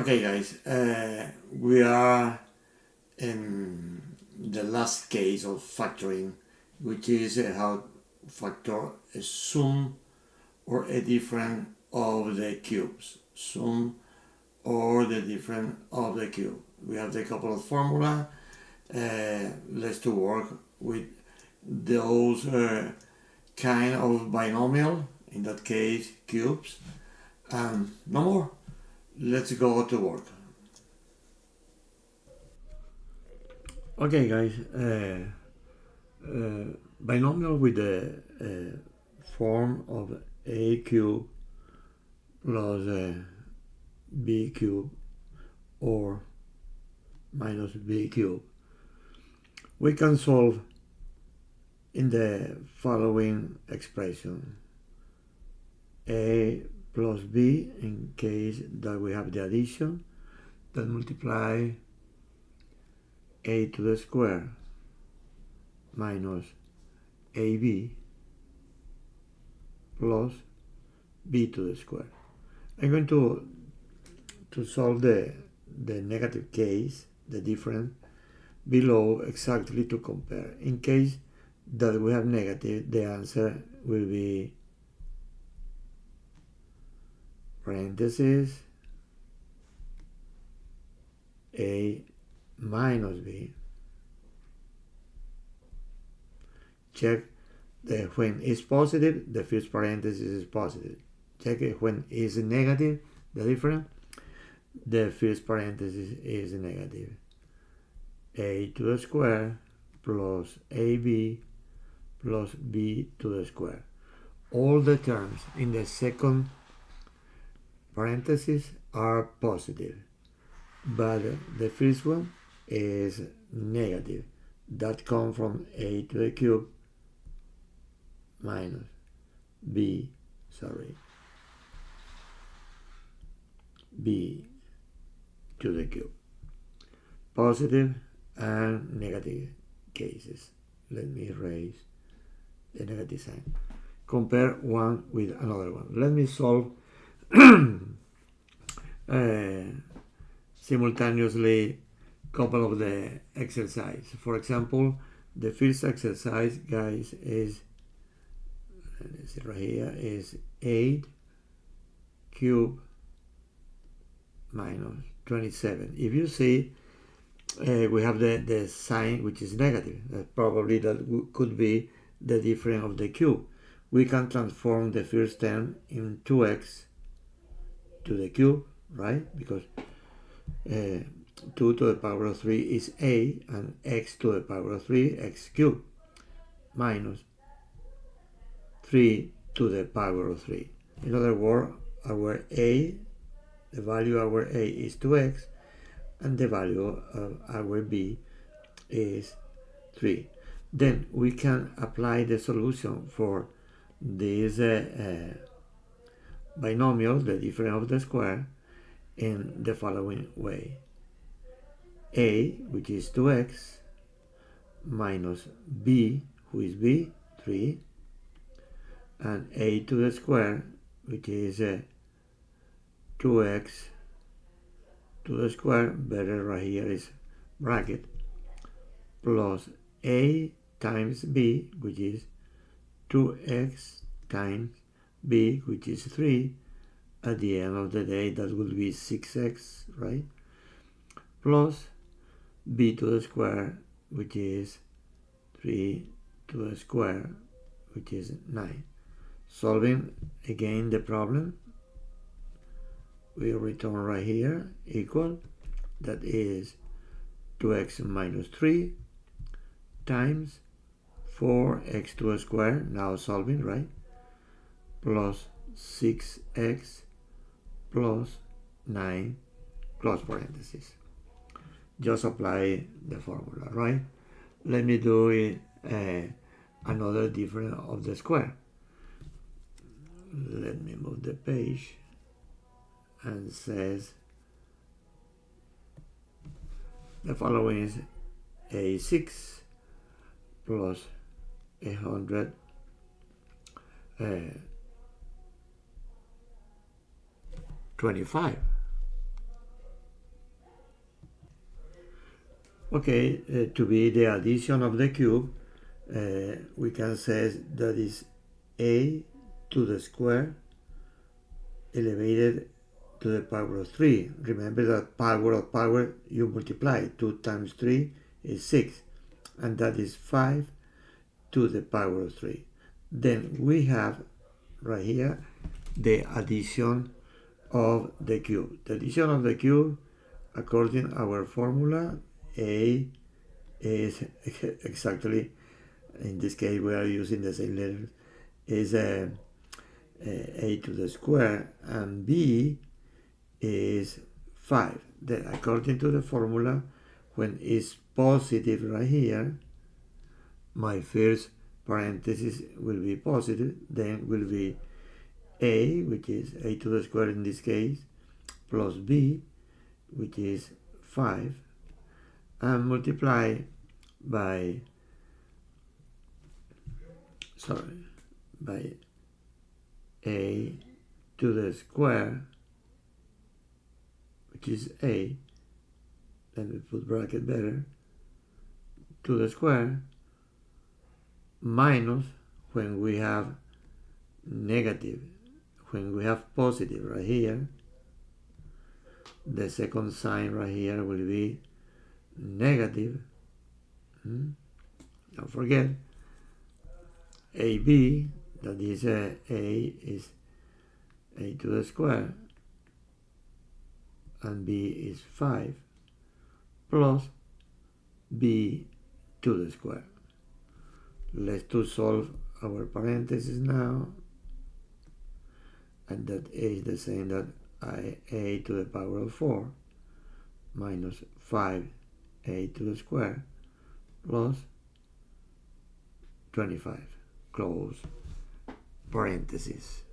Okay, guys, we are in the last case of factoring, which is how to factor a sum or a difference of the cubes. Sum or the difference of the cube. We have the couple of formula. Let's to work with those kind of binomial, in that case cubes, and no more. Let's go to work. Okay, guys, binomial with the form of a cube plus b cube or minus b cube. We can solve in the following expression: a plus b in case that we have the addition that multiply a to the square minus ab plus b to the square. I'm going to solve the negative case, the difference, below exactly to compare. In case that we have negative, the answer will be parentheses a minus b. Check when it's positive, the first parenthesis is positive. Check it when it's negative, the difference, the first parenthesis is negative. A to the square plus ab plus b to the square. All the terms in the second parenthesis are positive, but the first one is negative. That comes from a to the cube minus b to the cube. Positive and negative cases. Let me erase the negative sign. Compare one with another one. Let me solve simultaneously couple of the exercise. For example, the first exercise, guys, is right here is 8 cube minus 27. If you see, we have the sign which is negative. Probably that could be the difference of the cube. We can transform the first term in 2x to the cube, right? Because 2 to the power of 3 is a, and x to the power of 3, x cubed, minus 3 to the power of 3. In other words, our a, the value of our a is 2x, and the value of our b is 3. Then we can apply the solution for this binomial, the difference of the square, in the following way: a, which is 2x, minus b, who is b, 3, and a to the square, which is 2x to the square, better right here is bracket, plus a times b, which is 2x times b, which is 3. At the end of the day, that will be 6x, right? Plus b to the square, which is 3 to the square, which is 9. Solving again the problem, we return right here equal, that is 2x minus 3 times 4x to the square, now solving, right, plus 6x plus 9 close parentheses. Just apply the formula, right? Let me do it another difference of the square. Let me move the page, and says the following is a 6 plus 125. Okay, to be the addition of the cube, we can say that is a to the square elevated to the power of 3. Remember that power of power you multiply. 2 times 3 is 6, and that is 5 to the power of 3. Then we have right here the addition of the cube. The addition of the cube, according to our formula, a is exactly, in this case we are using the same letters, is a to the square, and b is 5. Then according to the formula, when it's positive right here, my first parenthesis will be positive, then will be a, which is a to the square in this case, plus b, which is 5, and multiply by a to the square, which is a, then we put bracket better, to the square, minus, when we have negative, when we have positive right here, the second sign right here will be negative. Don't forget, AB, that is a is a to the square, and b is 5, plus b to the square. Let's to solve our parentheses now, and that is the same that a to the power of 4 minus 5a to the square plus 25, close parentheses.